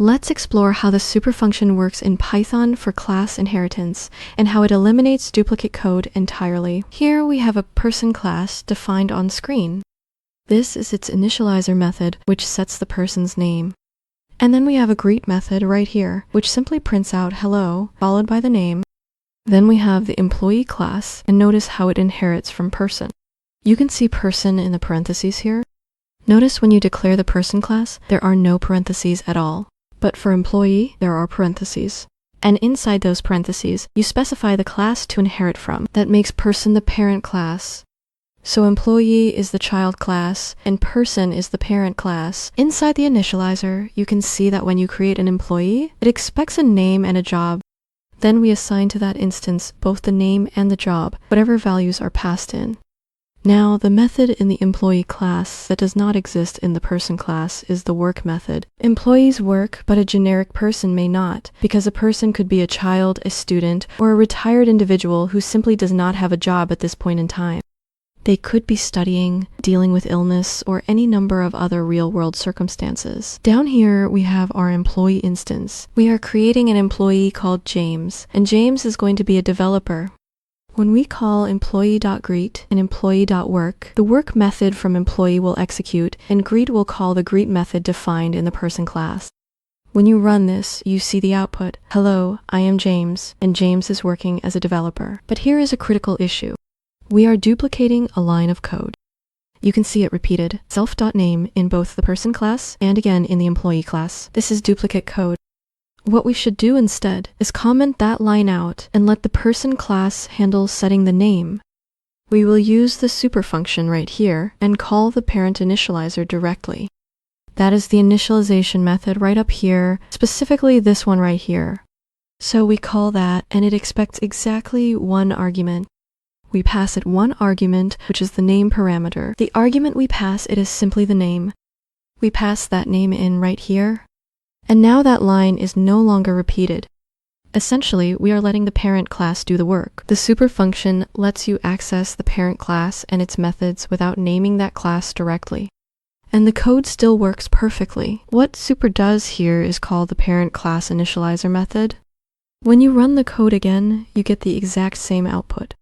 Let's explore how the super function works in Python for class inheritance and how it eliminates duplicate code entirely. Here we have a person class defined on screen. This is its initializer method, which sets the person's name. And then we have a greet method right here, which simply prints out hello, followed by the name. Then we have the employee class, and notice how it inherits from person. You can see person in the parentheses here. Notice when you declare the person class, there are no parentheses at all. But for employee, there are parentheses. And inside those parentheses, you specify the class to inherit from. That makes person the parent class. So employee is the child class, and person is the parent class. Inside the initializer, you can see that when you create an employee, it expects a name and a job. Then we assign to that instance both the name and the job, whatever values are passed in. Now, the method in the employee class that does not exist in the person class is the work method. Employees work, but a generic person may not, because a person could be a child, a student, or a retired individual who simply does not have a job at this point in time. They could be studying, dealing with illness, or any number of other real-world circumstances. Down here, we have our employee instance. We are creating an employee called James, and James is going to be a developer. When we call employee.greet and employee.work, the work method from employee will execute, and greet will call the greet method defined in the person class. When you run this, you see the output, hello, I am James, and James is working as a developer. But here is a critical issue. We are duplicating a line of code. You can see it repeated, self.name in both the person class and again in the employee class. This is duplicate code. What we should do instead is comment that line out and let the person class handle setting the name. We will use the super function right here and call the parent initializer directly. That is the initialization method right up here, specifically this one right here. So we call that and it expects exactly one argument. We pass it one argument, which is the name parameter. The argument we pass it is simply the name. We pass that name in right here. And now that line is no longer repeated. Essentially, we are letting the parent class do the work. The super function lets you access the parent class and its methods without naming that class directly. And the code still works perfectly. What super does here is called the parent class initializer method. When you run the code again, you get the exact same output.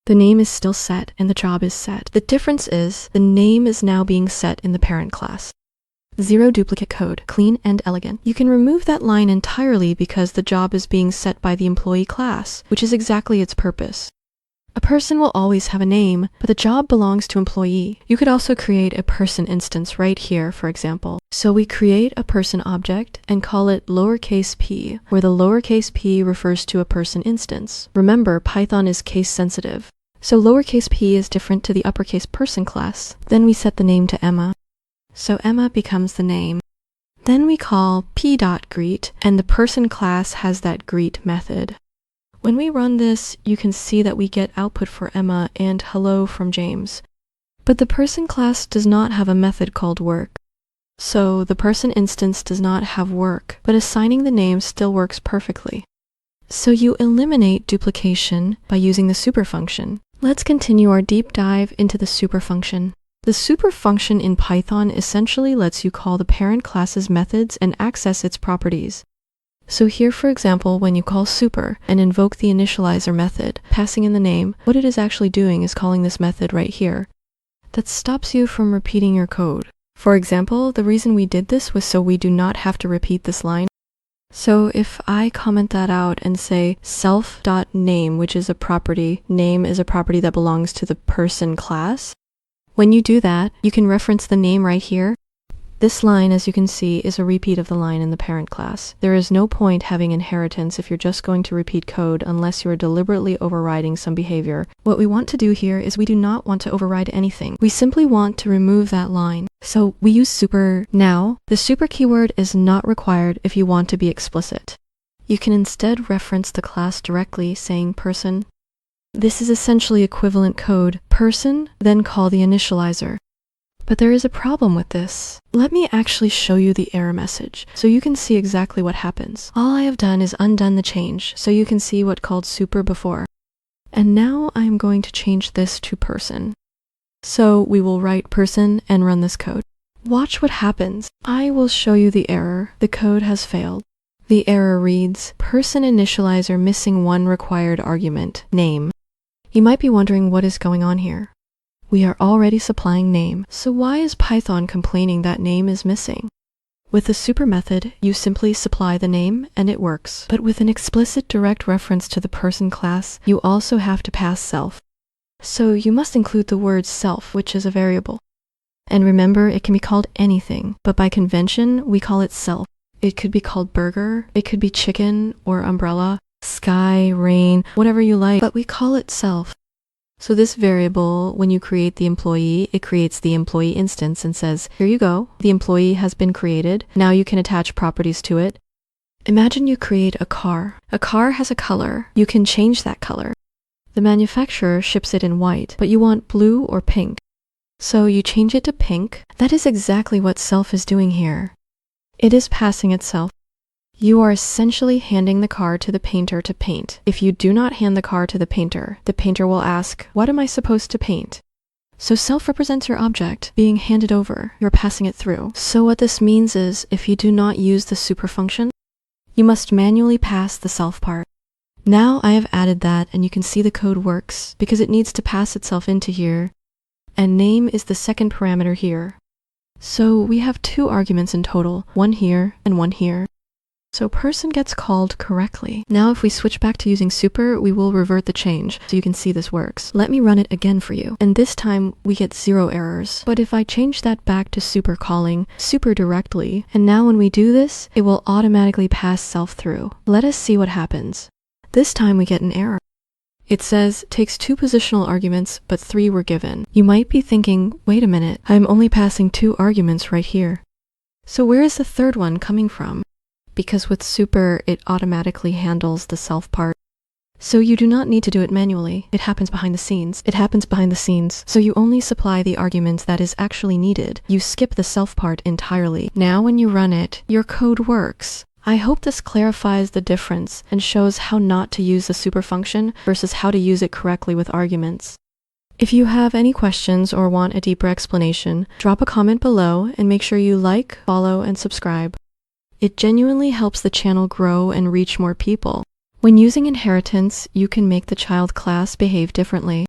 The name is still set and the job is set. The difference is the name is now being set in the parent class. Zero duplicate code, clean and elegant. You can remove that line entirely because the job is being set by the employee class, which is exactly its purpose. A person will always have a name, but the job belongs to employee. You could also create a person instance right here, for example. So we create a person object and call it lowercase p, where the lowercase p refers to a person instance. Remember, Python is case sensitive. So lowercase p is different to the uppercase person class. Then we set the name to Emma. So Emma becomes the name. Then we call p.greet, and the person class has that greet method. When we run this, you can see that we get output for Emma and hello from James. But the person class does not have a method called work. So the person instance does not have work, but assigning the name still works perfectly. So you eliminate duplication by using the super function. Let's continue our deep dive into the super function. The super function in Python essentially lets you call the parent class's methods and access its properties. So here, for example, when you call super and invoke the initializer method, passing in the name, what it is actually doing is calling this method right here. That stops you from repeating your code. For example, the reason we did this was so we do not have to repeat this line. So if I comment that out and say self.name, which is a property, name is a property that belongs to the person class. When you do that, you can reference the name right here. This line, as you can see, is a repeat of the line in the parent class. There is no point having inheritance if you're just going to repeat code unless you are deliberately overriding some behavior. What we want to do here is we do not want to override anything. We simply want to remove that line. So we use super. Now, the super keyword is not required if you want to be explicit. You can instead reference the class directly, saying person. This is essentially equivalent code. Person, then call the initializer. But there is a problem with this. Let me actually show you the error message so you can see exactly what happens. All I have done is undone the change so you can see what called super before. And now I'm going to change this to person. So we will write person and run this code. Watch what happens. I will show you the error. The code has failed. The error reads, person initializer missing one required argument, name. You might be wondering what is going on here. We are already supplying name, so why is Python complaining that name is missing? With the super method, you simply supply the name and it works. But with an explicit direct reference to the person class, you also have to pass self. So you must include the word self, which is a variable. And remember, it can be called anything, but by convention, we call it self. It could be called burger, it could be chicken or umbrella, sky, rain, whatever you like, but we call it self. So this variable, when you create the employee, it creates the employee instance and says, here you go, the employee has been created. Now you can attach properties to it. Imagine you create a car. A car has a color. You can change that color. The manufacturer ships it in white, but you want blue or pink. So you change it to pink. That is exactly what self is doing here. It is passing itself. You are essentially handing the car to the painter to paint. If you do not hand the car to the painter will ask, what am I supposed to paint? So self represents your object being handed over. You're passing it through. So what this means is, if you do not use the super function, you must manually pass the self part. Now I have added that, and you can see the code works because it needs to pass itself into here, and name is the second parameter here. So we have 2 arguments in total, one here and one here. So person gets called correctly. Now if we switch back to using super, we will revert the change, so you can see this works. Let me run it again for you, and this time we get 0 errors. But if I change that back to super calling, super directly, and now when we do this, it will automatically pass self through. Let us see what happens. This time we get an error. It says, takes 2 positional arguments, but 3 were given. You might be thinking, wait a minute, I'm only passing 2 arguments right here. So where is the third one coming from? Because with super, it automatically handles the self part. So you do not need to do it manually. It happens behind the scenes. It happens behind the scenes. So you only supply the argument that is actually needed. You skip the self part entirely. Now when you run it, your code works. I hope this clarifies the difference and shows how not to use the super function versus how to use it correctly with arguments. If you have any questions or want a deeper explanation, drop a comment below and make sure you like, follow, and subscribe. It genuinely helps the channel grow and reach more people. When using inheritance, you can make the child class behave differently.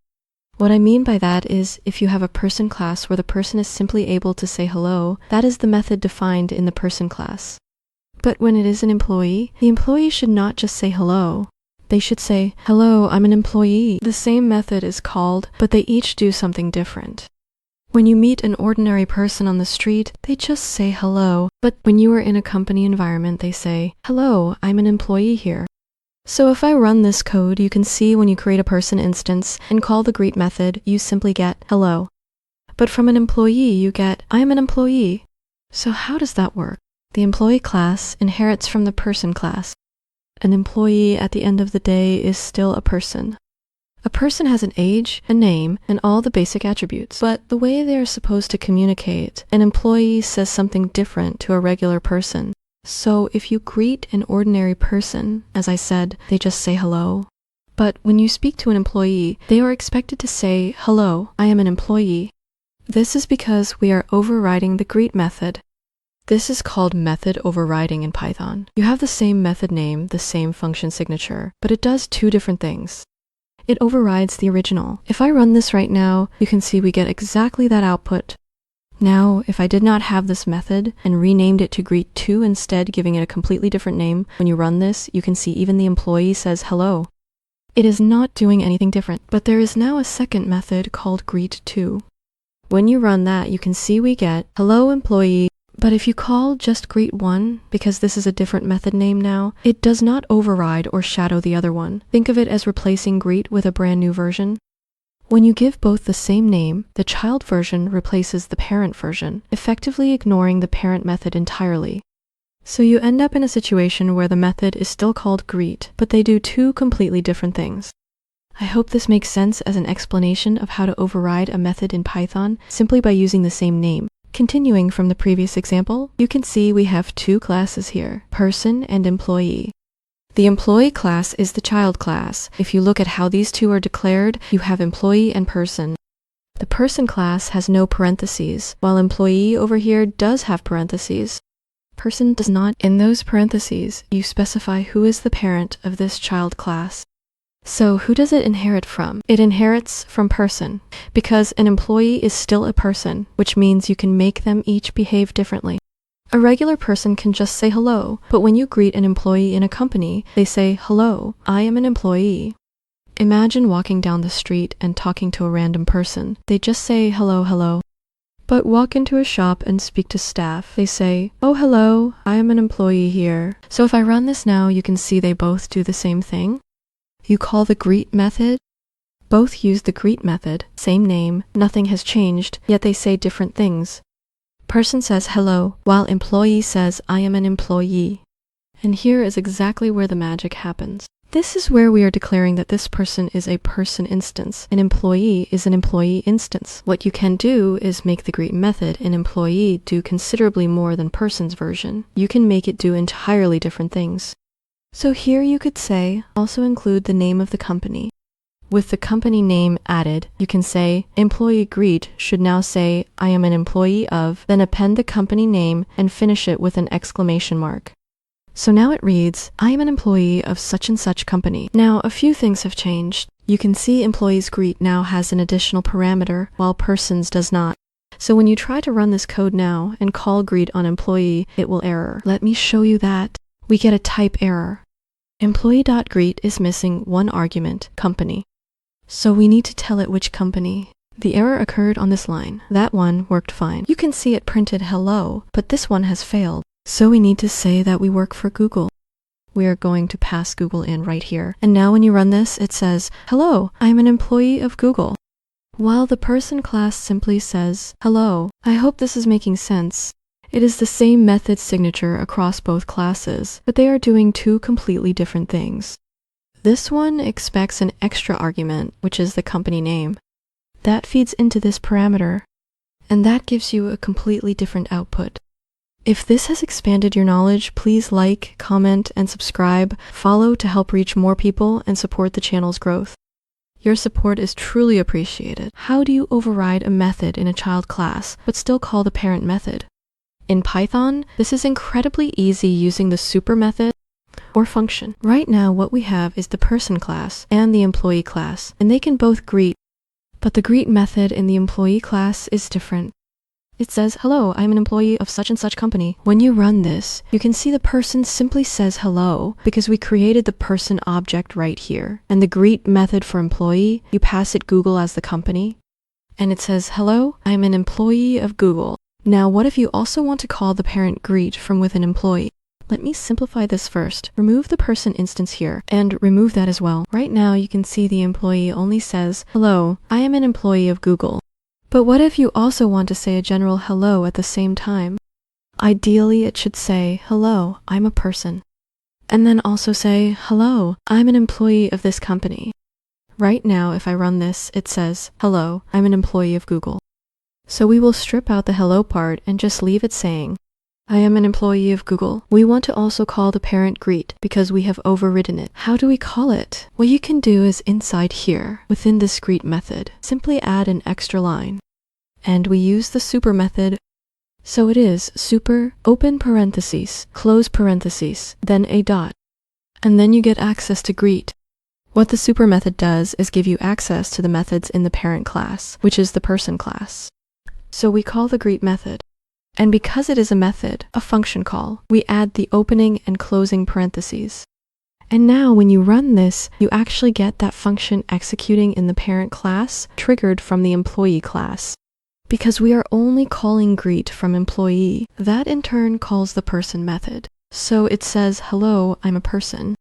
What I mean by that is, if you have a person class where the person is simply able to say hello, that is the method defined in the person class. But when it is an employee, the employee should not just say hello. They should say, hello, I'm an employee. The same method is called, but they each do something different. When you meet an ordinary person on the street, they just say hello, but when you are in a company environment, they say, hello, I'm an employee here. So if I run this code, you can see when you create a person instance and call the greet method, you simply get hello. But from an employee, you get, I'm an employee. So how does that work? The employee class inherits from the person class. An employee at the end of the day is still a person. A person has an age, a name, and all the basic attributes, but the way they are supposed to communicate, an employee says something different to a regular person. So if you greet an ordinary person, as I said, they just say hello. But when you speak to an employee, they are expected to say, hello, I am an employee. This is because we are overriding the greet method. This is called method overriding in Python. You have the same method name, the same function signature, but it does 2 different things. It overrides the original. If I run this right now, you can see we get exactly that output. Now, if I did not have this method and renamed it to greet2 instead, giving it a completely different name, when you run this, you can see even the employee says hello. It is not doing anything different, but there is now a second method called greet2. When you run that, you can see we get hello employee. But if you call just greet1, because this is a different method name now, it does not override or shadow the other one. Think of it as replacing greet with a brand new version. When you give both the same name, the child version replaces the parent version, effectively ignoring the parent method entirely. So you end up in a situation where the method is still called greet, but they do 2 completely different things. I hope this makes sense as an explanation of how to override a method in Python simply by using the same name. Continuing from the previous example, you can see we have 2 classes here, person and employee. The employee class is the child class. If you look at how these 2 are declared, you have employee and person. The The person class has no parentheses, while employee over here does have parentheses. Person does not. In those parentheses, you specify who is the parent of this child class. So who does it inherit from? It inherits from person, because an employee is still a person, which means you can make them each behave differently. A regular person can just say hello, but when you greet an employee in a company, they say, "Hello, I am an employee." Imagine walking down the street and talking to a random person. They just say, "Hello, hello." But walk into a shop and speak to staff. They say, "Oh, hello, I am an employee here." So if I run this now, you can see they both do the same thing. You call the greet method. Both use the greet method, same name, nothing has changed, yet they say different things. Person says hello, while employee says I am an employee. And here is exactly where the magic happens. This is where we are declaring that this person is a person instance. An employee is an employee instance. What you can do is make the greet method an employee do considerably more than person's version. You can make it do entirely different things. So here you could say, also include the name of the company. With the company name added, you can say, employee greet should now say, I am an employee of, then append the company name and finish it with an exclamation mark. So now it reads, I am an employee of such and such company. Now, a few things have changed. You can see employees greet now has an additional parameter, while persons does not. So when you try to run this code now and call greet on employee, it will error. Let me show you that. We get a type error. Employee.greet is missing one argument, company. So we need to tell it which company. The error occurred on this line. That one worked fine. You can see it printed hello, but this one has failed. So we need to say that we work for Google. We are going to pass Google in right here. And now when you run this, it says, hello, I'm an employee of Google. While the person class simply says, hello. I hope this is making sense. It is the same method signature across both classes, but they are doing two completely different things. This one expects an extra argument, which is the company name. That feeds into this parameter, and that gives you a completely different output. If this has expanded your knowledge, please like, comment, and subscribe, follow to help reach more people and support the channel's growth. Your support is truly appreciated. How do you override a method in a child class, but still call the parent method? In Python, this is incredibly easy using the super method or function. Right now, what we have is the person class and the employee class, and they can both greet, but the greet method in the employee class is different. It says, hello, I'm an employee of such and such company. When you run this, you can see the person simply says hello because we created the person object right here. And the greet method for employee, you pass it Google as the company, and it says, hello, I'm an employee of Google. Now, what if you also want to call the parent greet from within employee? Let me simplify this first. Remove the person instance here, and remove that as well. Right now, you can see the employee only says, hello, I am an employee of Google. But what if you also want to say a general hello at the same time? Ideally, it should say, hello, I'm a person. And then also say, hello, I'm an employee of this company. Right now, if I run this, it says, hello, I'm an employee of Google. So we will strip out the hello part and just leave it saying, I am an employee of Google. We want to also call the parent greet because we have overridden it. How do we call it? What you can do is inside here, within this greet method, simply add an extra line. And we use the super method. So it is super, open parentheses, close parentheses, then a dot. And then you get access to greet. What the super method does is give you access to the methods in the parent class, which is the person class. So we call the greet method. And because it is a method, a function call, we add the opening and closing parentheses. And now when you run this, you actually get that function executing in the parent class triggered from the employee class. Because we are only calling greet from employee, that in turn calls the person method. So it says, hello, I'm a person.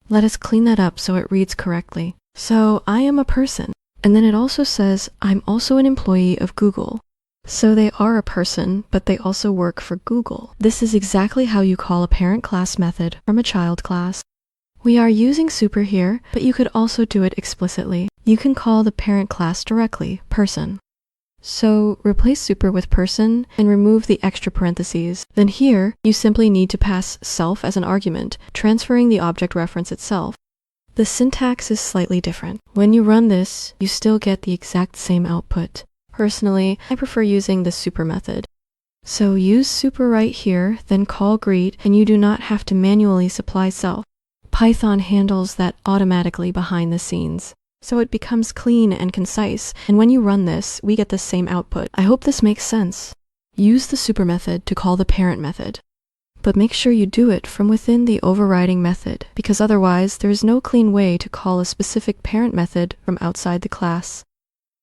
Let us clean that up so it reads correctly. So I am a person. And then it also says, I'm also an employee of Google. So they are a person, but they also work for Google. This is exactly how you call a parent class method from a child class. We are using super here, but you could also do it explicitly. You can call the parent class directly, person. So replace super with person and remove the extra parentheses. Then here, you simply need to pass self as an argument, transferring the object reference itself. The syntax is slightly different. When you run this, you still get the exact same output. Personally, I prefer using the super method. So use super right here, then call greet, and you do not have to manually supply self. Python handles that automatically behind the scenes. So it becomes clean and concise, and when you run this, we get the same output. I hope this makes sense. Use the super method to call the parent method. But make sure you do it from within the overriding method, because otherwise there is no clean way to call a specific parent method from outside the class.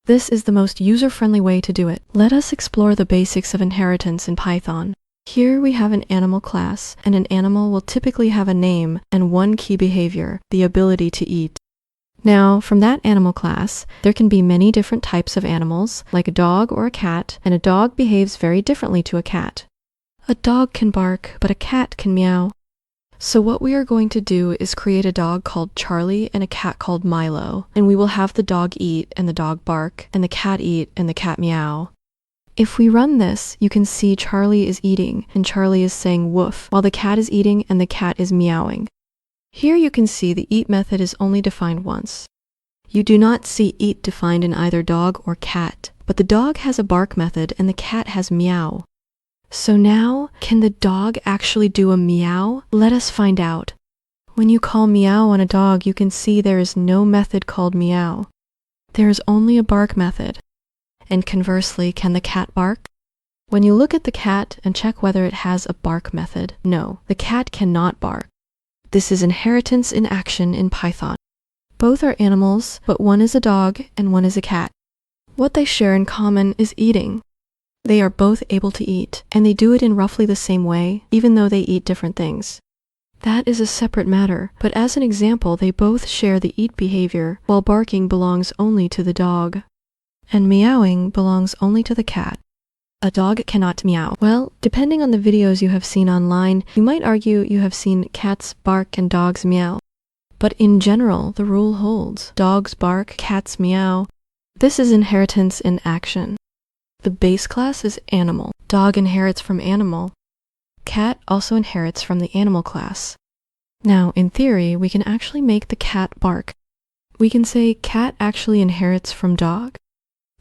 This is the most user-friendly way to do it. Let us explore the basics of inheritance in Python. Here we have an animal class, and an animal will typically have a name and one key behavior, the ability to eat. Now, from that animal class, there can be many different types of animals, like a dog or a cat, and a dog behaves very differently to a cat. A dog can bark, but a cat can meow. So what we are going to do is create a dog called Charlie and a cat called Milo, and we will have the dog eat and the dog bark, and the cat eat and the cat meow. If we run this, you can see Charlie is eating, and Charlie is saying woof, while the cat is eating and the cat is meowing. Here you can see the eat method is only defined once. You do not see eat defined in either dog or cat, but the dog has a bark method and the cat has meow. So now, can the dog actually do a meow? Let us find out. When you call meow on a dog, you can see there is no method called meow. There is only a bark method. And conversely, can the cat bark? When you look at the cat and check whether it has a bark method, no, the cat cannot bark. This is inheritance in action in Python. Both are animals, but one is a dog and one is a cat. What they share in common is eating. They are both able to eat, and they do it in roughly the same way, even though they eat different things. That is a separate matter, but as an example, they both share the eat behavior, while barking belongs only to the dog, and meowing belongs only to the cat. A dog cannot meow. Well, depending on the videos you have seen online, you might argue you have seen cats bark and dogs meow. But in general, the rule holds. Dogs bark, cats meow. This is inheritance in action. The base class is animal. Dog inherits from animal. Cat also inherits from the animal class. Now, in theory, we can actually make the cat bark. We can say cat actually inherits from dog.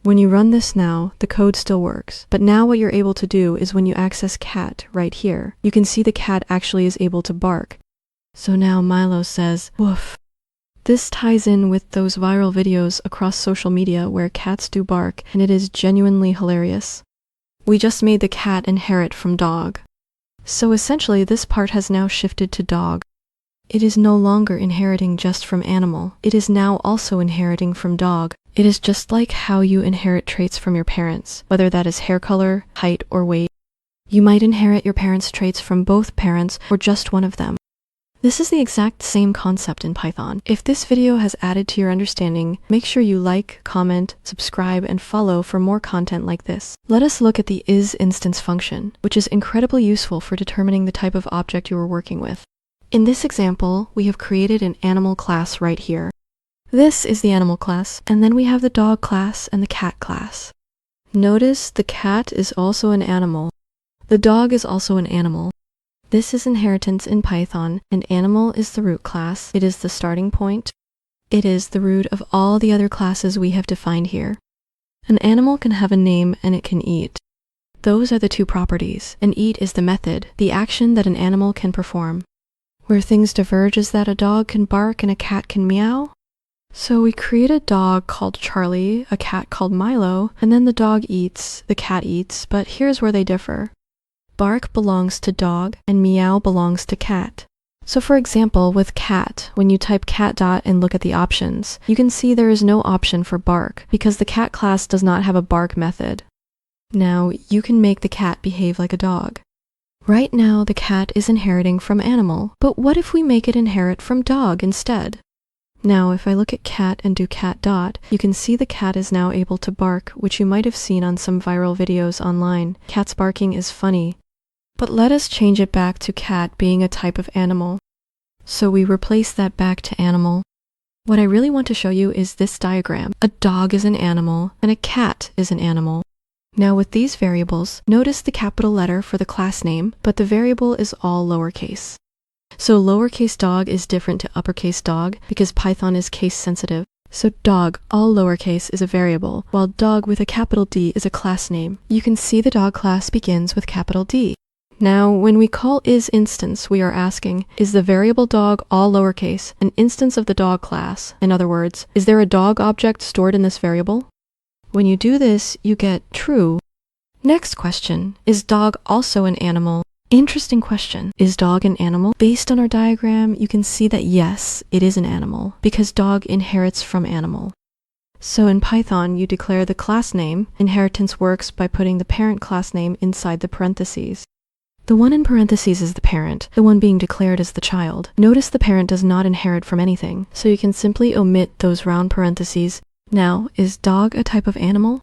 When you run this now, the code still works. But now what you're able to do is when you access cat right here, you can see the cat actually is able to bark. So now Milo says, woof. This ties in with those viral videos across social media where cats do bark, and it is genuinely hilarious. We just made the cat inherit from dog. So essentially, this part has now shifted to dog. It is no longer inheriting just from animal. It is now also inheriting from dog. It is just like how you inherit traits from your parents, whether that is hair color, height, or weight. You might inherit your parents' traits from both parents or just one of them. This is the exact same concept in Python. If this video has added to your understanding, make sure you like, comment, subscribe, and follow for more content like this. Let us look at the isInstance function, which is incredibly useful for determining the type of object you are working with. In this example, we have created an animal class right here. This is the animal class, and then we have the dog class and the cat class. Notice the cat is also an animal. The dog is also an animal. This is inheritance in Python, and animal is the root class. It is the starting point. It is the root of all the other classes we have defined here. An animal can have a name and it can eat. Those are the two properties, and eat is the method, the action that an animal can perform. Where things diverge is that a dog can bark and a cat can meow. So we create a dog called Charlie, a cat called Milo, and then the dog eats, the cat eats, but here's where they differ. Bark belongs to dog, and meow belongs to cat. So for example, with cat, when you type cat dot and look at the options, you can see there is no option for bark, because the cat class does not have a bark method. Now, you can make the cat behave like a dog. Right now, the cat is inheriting from animal, but what if we make it inherit from dog instead? Now, if I look at cat and do cat dot, you can see the cat is now able to bark, which you might have seen on some viral videos online. Cats barking is funny. But let us change it back to cat being a type of animal. So we replace that back to animal. What I really want to show you is this diagram. A dog is an animal, and a cat is an animal. Now with these variables, notice the capital letter for the class name, but the variable is all lowercase. So lowercase dog is different to uppercase dog because Python is case sensitive. So dog, all lowercase, is a variable, while dog with a capital D is a class name. You can see the dog class begins with capital D. Now, when we call isInstance, we are asking, is the variable dog, all lowercase, an instance of the dog class? In other words, is there a dog object stored in this variable? When you do this, you get true. Next question, is dog also an animal? Interesting question. Is dog an animal? Based on our diagram, you can see that yes, it is an animal, because dog inherits from animal. So in Python, you declare the class name. Inheritance works by putting the parent class name inside the parentheses. The one in parentheses is the parent, the one being declared is the child. Notice the parent does not inherit from anything, so you can simply omit those round parentheses. Now, is dog a type of animal?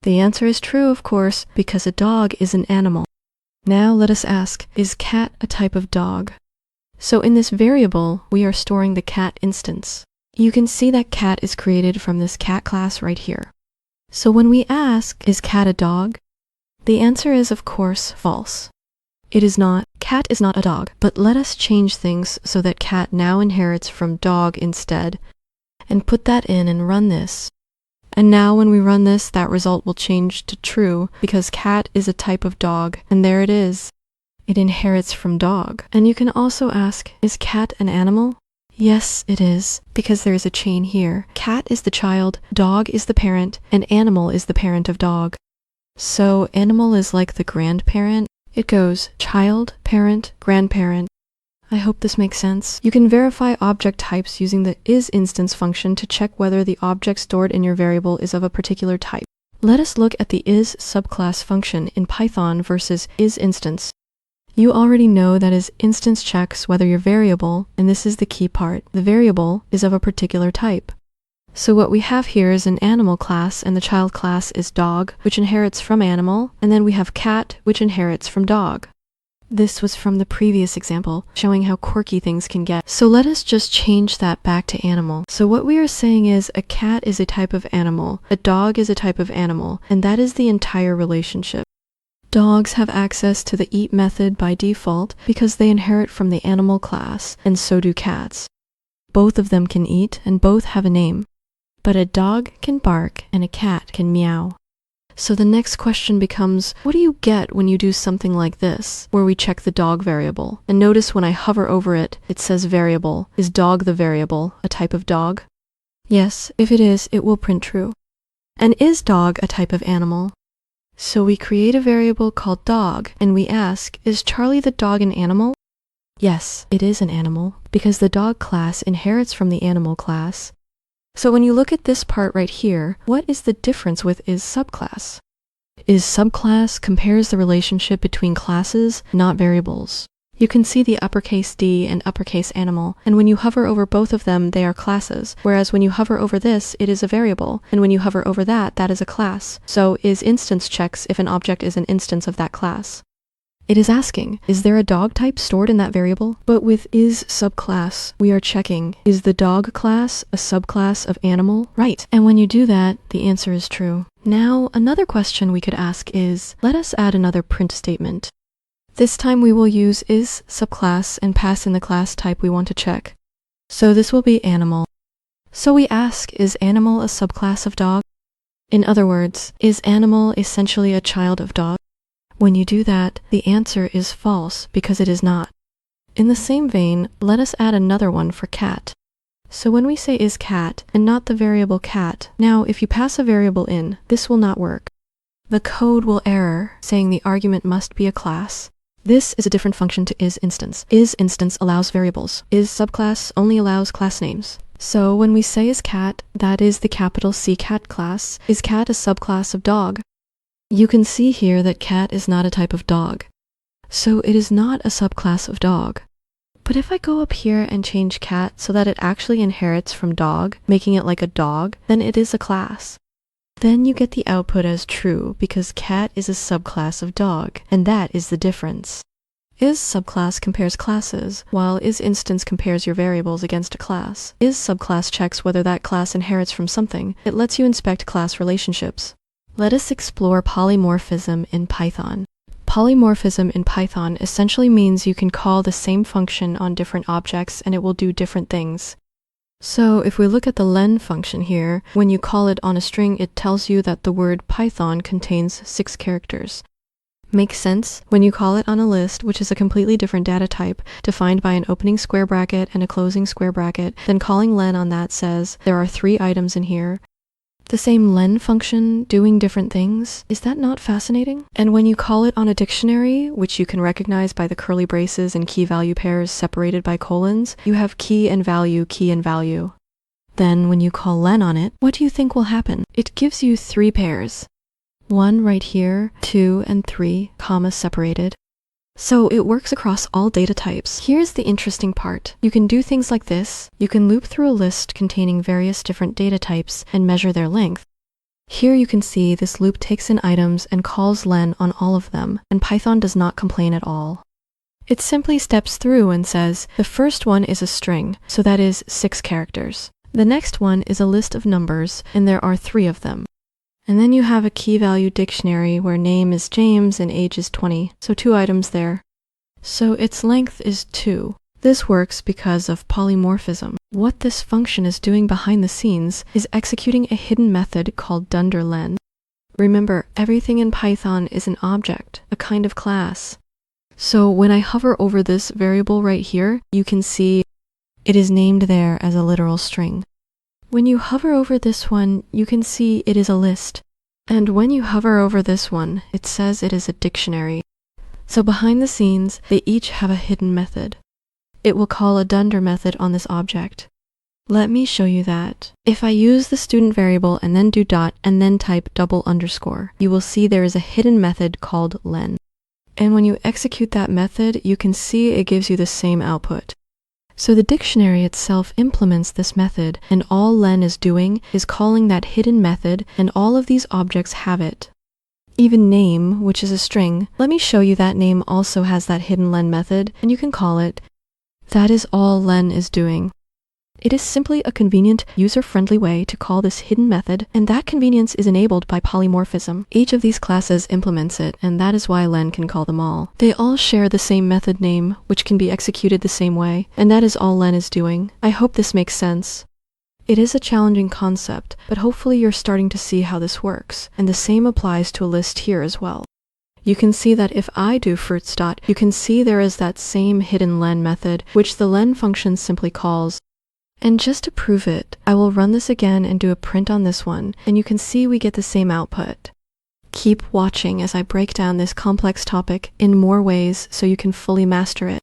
The answer is true, of course, because a dog is an animal. Now let us ask, is cat a type of dog? So in this variable, we are storing the cat instance. You can see that cat is created from this cat class right here. So when we ask, is cat a dog? The answer is, of course, false. It is not. Cat is not a dog, but let us change things so that cat now inherits from dog instead, and put that in and run this. And now when we run this, that result will change to true because cat is a type of dog, and there it is. It inherits from dog. And you can also ask, is cat an animal? Yes, it is, because there is a chain here. Cat is the child, dog is the parent, and animal is the parent of dog. So animal is like the grandparent. It goes child, parent, grandparent. I hope this makes sense. You can verify object types using the isInstance function to check whether the object stored in your variable is of a particular type. Let us look at the Issubclass function in Python versus isInstance. You already know that isInstance checks whether your variable, and this is the key part, the variable is of a particular type. So what we have here is an animal class, and the child class is dog, which inherits from animal, and then we have cat, which inherits from dog. This was from the previous example, showing how quirky things can get. So let us just change that back to animal. So what we are saying is a cat is a type of animal, a dog is a type of animal, and that is the entire relationship. Dogs have access to the eat method by default because they inherit from the animal class, and so do cats. Both of them can eat, and both have a name. But a dog can bark, and a cat can meow. So the next question becomes, what do you get when you do something like this, where we check the dog variable? And notice when I hover over it, it says variable. Is dog the variable, a type of dog? Yes, if it is, it will print true. And is dog a type of animal? So we create a variable called dog, and we ask, is Charlie the dog an animal? Yes, it is an animal, because the dog class inherits from the animal class. So when you look at this part right here, what is the difference with Issubclass? Issubclass compares the relationship between classes, not variables. You can see the uppercase D and uppercase animal, and when you hover over both of them, they are classes, whereas when you hover over this, it is a variable, and when you hover over that, that is a class. So isInstance checks if an object is an instance of that class. It is asking, is there a dog type stored in that variable? But with Issubclass, we are checking, is the dog class a subclass of animal? Right, and when you do that, the answer is true. Now, another question we could ask is, let us add another print statement. This time we will use Issubclass and pass in the class type we want to check. So this will be animal. So we ask, is animal a subclass of dog? In other words, is animal essentially a child of dog? When you do that, the answer is false because it is not. In the same vein, let us add another one for cat. So when we say is cat and not the variable cat, now if you pass a variable in, this will not work. The code will error, saying the argument must be a class. This is a different function to isInstance. IsInstance allows variables. Issubclass only allows class names. So when we say is cat, that is the capital C cat class. Is cat a subclass of dog? You can see here that cat is not a type of dog. So it is not a subclass of dog. But if I go up here and change cat so that it actually inherits from dog, making it like a dog, then it is a class. Then you get the output as true because cat is a subclass of dog, and that is the difference. Issubclass compares classes, while isInstance compares your variables against a class. Issubclass checks whether that class inherits from something. It lets you inspect class relationships. Let us explore polymorphism in Python. Polymorphism in Python essentially means you can call the same function on different objects and it will do different things. So if we look at the len function here, when you call it on a string, it tells you that the word Python contains 6 characters. Makes sense when you call it on a list, which is a completely different data type, defined by an opening square bracket and a closing square bracket, then calling len on that says there are 3 items in here. The same len function doing different things. Is that not fascinating? And when you call it on a dictionary, which you can recognize by the curly braces and key value pairs separated by colons, you have key and value, key and value. Then when you call len on it, what do you think will happen? It gives you 3 pairs. 1 right here, 2 and 3, comma separated. So it works across all data types. Here's the interesting part. You can do things like this. You can loop through a list containing various different data types and measure their length. Here you can see this loop takes in items and calls len on all of them, and Python does not complain at all. It simply steps through and says, the first one is a string, so that is 6 characters. The next one is a list of numbers, and there are 3 of them. And then you have a key value dictionary where name is James and age is 20, so 2 items there. So its length is 2. This works because of polymorphism. What this function is doing behind the scenes is executing a hidden method called dunderlen. Remember, everything in Python is an object, a kind of class. So when I hover over this variable right here, you can see it is named there as a literal string. When you hover over this one, you can see it is a list. And when you hover over this one, it says it is a dictionary. So behind the scenes, they each have a hidden method. It will call a dunder method on this object. Let me show you that. If I use the student variable and then do dot and then type double underscore, you will see there is a hidden method called len. And when you execute that method, you can see it gives you the same output. So the dictionary itself implements this method, and all len is doing is calling that hidden method, and all of these objects have it. Even name, which is a string, let me show you that name also has that hidden len method, and you can call it. That is all len is doing. It is simply a convenient, user-friendly way to call this hidden method, and that convenience is enabled by polymorphism. Each of these classes implements it, and that is why len can call them all. They all share the same method name, which can be executed the same way, and that is all len is doing. I hope this makes sense. It is a challenging concept, but hopefully you're starting to see how this works, and the same applies to a list here as well. You can see that if I do fruits dot, you can see there is that same hidden len method, which the len function simply calls. And just to prove it, I will run this again and do a print on this one, and you can see we get the same output. Keep watching as I break down this complex topic in more ways so you can fully master it.